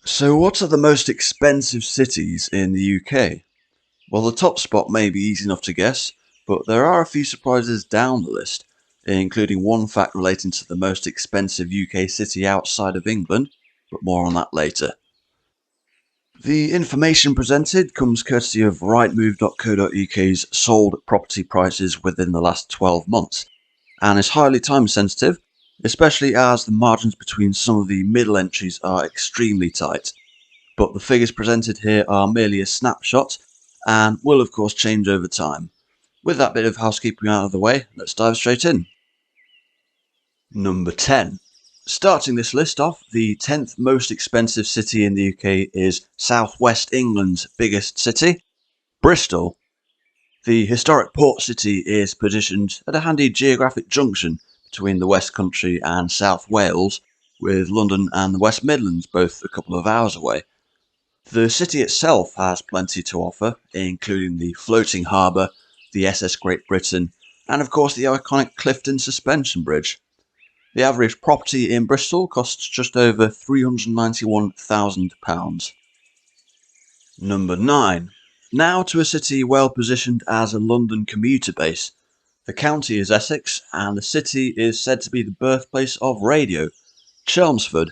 So, what are the most expensive cities in the UK? Well, the top spot may be easy enough to guess, but there are a few surprises down the list, including one fact relating to the most expensive UK city outside of England, but more on that later. The information presented comes courtesy of rightmove.co.uk's sold property prices within the last 12 months, and is highly time sensitive, especially as the margins between some of the middle entries are extremely tight. But the figures presented here are merely a snapshot and will of course change over time. With that bit of housekeeping out of the way, let's dive straight in. Number 10. Starting this list off, the 10th most expensive city in the UK is southwest England's biggest city, Bristol. The historic port city is positioned at a handy geographic junction between the West Country and South Wales, with London and the West Midlands both a couple of hours away. The city itself has plenty to offer, including the floating harbour, the SS Great Britain, and of course the iconic Clifton Suspension Bridge. The average property in Bristol costs just over £391,000. Number 9. Now to a city well positioned as a London commuter base. The county is Essex, and the city is said to be the birthplace of radio, Chelmsford.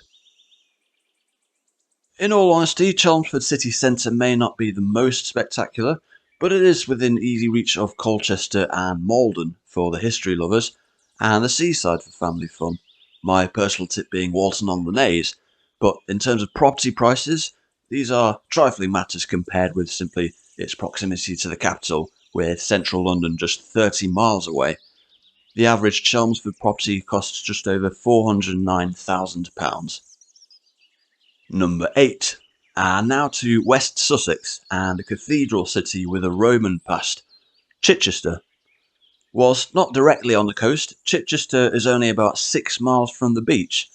In all honesty, Chelmsford city centre may not be the most spectacular, but it is within easy reach of Colchester and Malden for the history lovers, and the seaside for family fun. My personal tip being Walton on the Naze, but in terms of property prices, these are trifling matters compared with simply its proximity to the capital, with central London just 30 miles away. The average Chelmsford property costs just over £409,000. Number 8. And now to West Sussex and a cathedral city with a Roman past, Chichester. Whilst not directly on the coast, Chichester is only about 6 miles from the beach,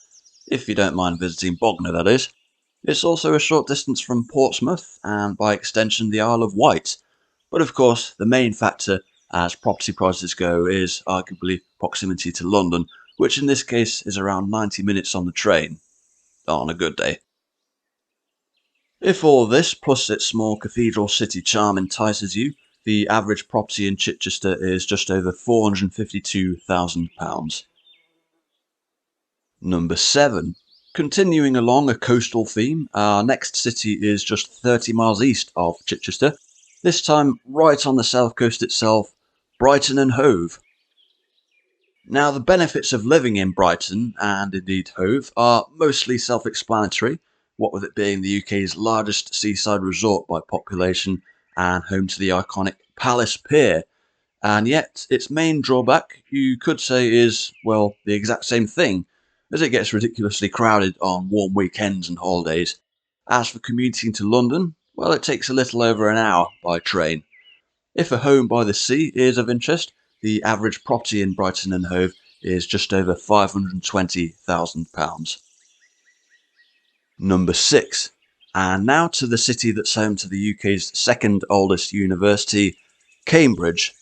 if you don't mind visiting Bognor, that is. It's also a short distance from Portsmouth and by extension the Isle of Wight. But of course, the main factor as property prices go is arguably proximity to London, which in this case is around 90 minutes on the train, on a good day. If all this, plus its small cathedral city charm, entices you, the average property in Chichester is just over £452,000. Number 7. Continuing along a coastal theme, our next city is just 30 miles east of Chichester, this time right on the south coast itself, Brighton and Hove. Now, the benefits of living in Brighton, and indeed Hove, are mostly self-explanatory, what with it being the UK's largest seaside resort by population and home to the iconic Palace Pier. And yet, its main drawback, you could say, is, well, the exact same thing, as it gets ridiculously crowded on warm weekends and holidays. As for commuting to London, well, it takes a little over an hour by train. If a home by the sea is of interest, the average property in Brighton and Hove is just over £520,000. Number 6. And now to the city that's home to the UK's second oldest university, Cambridge.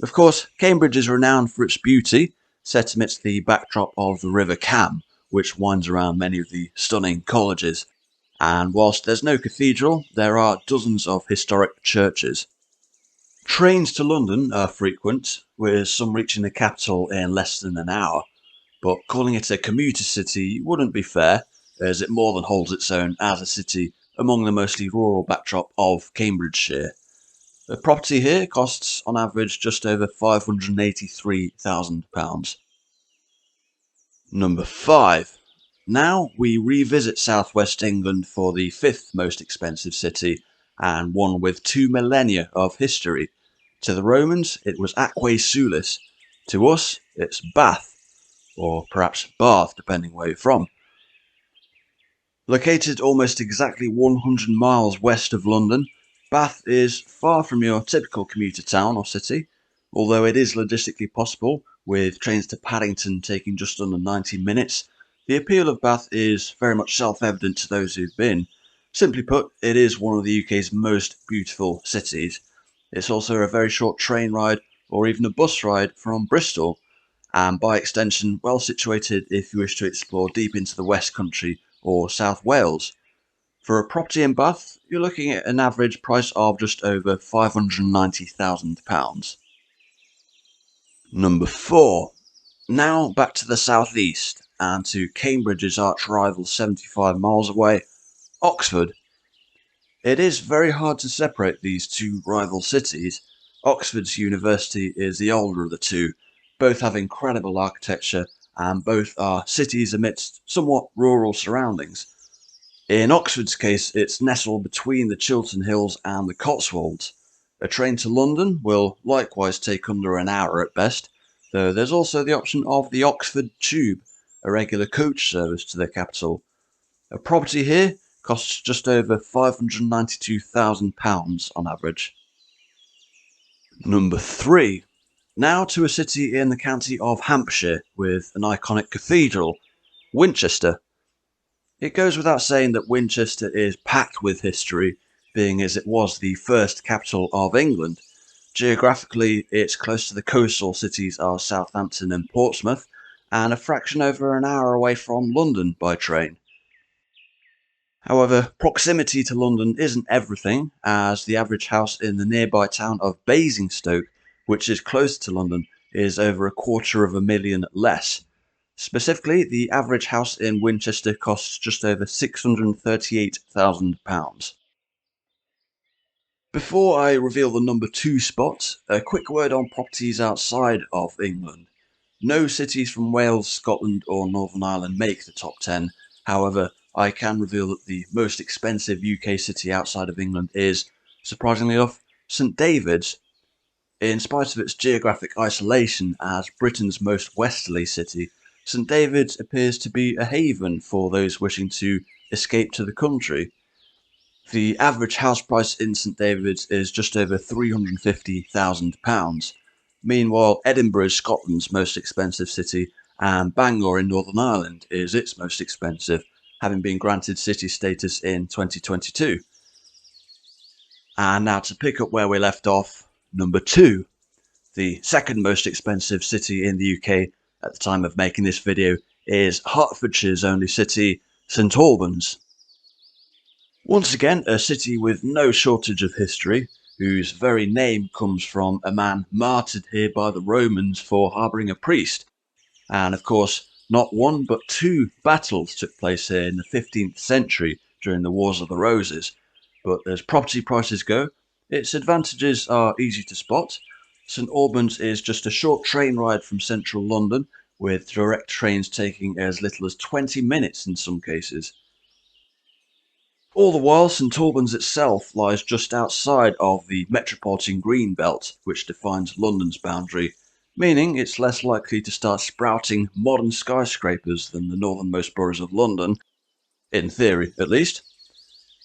Of course, Cambridge is renowned for its beauty, set amidst the backdrop of the River Cam, which winds around many of the stunning colleges. And whilst there's no cathedral, there are dozens of historic churches. Trains to London are frequent, with some reaching the capital in less than an hour, but calling it a commuter city wouldn't be fair, as it more than holds its own as a city among the mostly rural backdrop of Cambridgeshire. The property here costs on average just over £583,000. Number 5. Now we revisit southwest England for the 5th most expensive city, and one with 2 millennia of history. To the Romans, it was Aquae Sulis. To us, it's Bath, or perhaps Bath, depending where you're from. Located almost exactly 100 miles west of London, Bath is far from your typical commuter town or city, although it is logistically possible, with trains to Paddington taking just under 90 minutes. The appeal of Bath is very much self-evident to those who've been. Simply put, it is one of the UK's most beautiful cities. It's also a very short train ride or even a bus ride from Bristol, and by extension well situated if you wish to explore deep into the West Country or South Wales. For a property in Bath, you're looking at an average price of just over £590,000. Number 4. Now back to the southeast and to Cambridge's arch rival 75 miles away, Oxford. It is very hard to separate these two rival cities. Oxford's university is the older of the two. Both have incredible architecture and both are cities amidst somewhat rural surroundings. In Oxford's case, it's nestled between the Chiltern Hills and the Cotswolds. A train to London will likewise take under an hour at best, though there's also the option of the Oxford Tube, a regular coach service to the capital. A property here costs just over £592,000 on average. Number 3. Now to a city in the county of Hampshire with an iconic cathedral, Winchester. It goes without saying that Winchester is packed with history, being as it was the first capital of England. Geographically, it's close to the coastal cities of Southampton and Portsmouth, and a fraction over an hour away from London by train. However, proximity to London isn't everything, as the average house in the nearby town of Basingstoke, which is closer to London, is over £250,000 less. Specifically, the average house in Winchester costs just over £638,000. Before I reveal the number 2 spot, a quick word on properties outside of England. No cities from Wales, Scotland or Northern Ireland make the top 10. However, I can reveal that the most expensive UK city outside of England is, surprisingly enough, St David's. In spite of its geographic isolation as Britain's most westerly city, St David's appears to be a haven for those wishing to escape to the country. The average house price in St David's is just over £350,000. Meanwhile, Edinburgh is Scotland's most expensive city, and Bangor in Northern Ireland is its most expensive, having been granted city status in 2022. And now to pick up where we left off, number 2. The second most expensive city in the UK at the time of making this video is Hertfordshire's only city, St Albans. Once again, a city with no shortage of history, whose very name comes from a man martyred here by the Romans for harbouring a priest. And of course, not one but 2 battles took place here in the 15th century during the Wars of the Roses. But as property prices go, its advantages are easy to spot. St Albans is just a short train ride from central London, with direct trains taking as little as 20 minutes in some cases. All the while, St Albans itself lies just outside of the metropolitan green belt, which defines London's boundary, meaning it's less likely to start sprouting modern skyscrapers than the northernmost boroughs of London, in theory at least.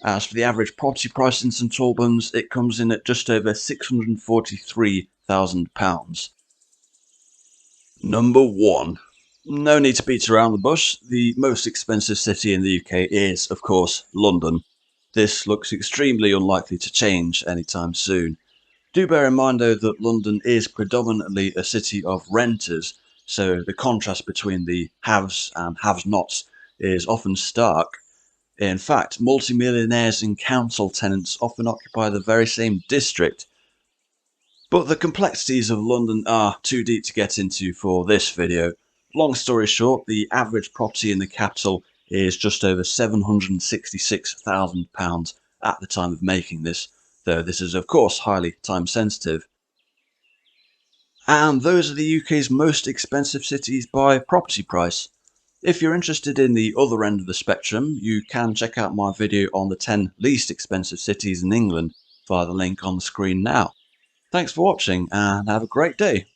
As for the average property price in St Albans, it comes in at just over £643,000. Number 1. No need to beat around the bush, the most expensive city in the UK is, of course, London. This looks extremely unlikely to change anytime soon. Do bear in mind though that London is predominantly a city of renters, so the contrast between the haves and have-nots is often stark. In fact, multimillionaires and council tenants often occupy the very same district. But the complexities of London are too deep to get into for this video. Long story short, the average property in the capital is just over £766,000 at the time of making this, though this is of course highly time sensitive. And those are the UK's most expensive cities by property price. If you're interested in the other end of the spectrum, you can check out my video on the 10 least expensive cities in England via the link on the screen now. Thanks for watching and have a great day.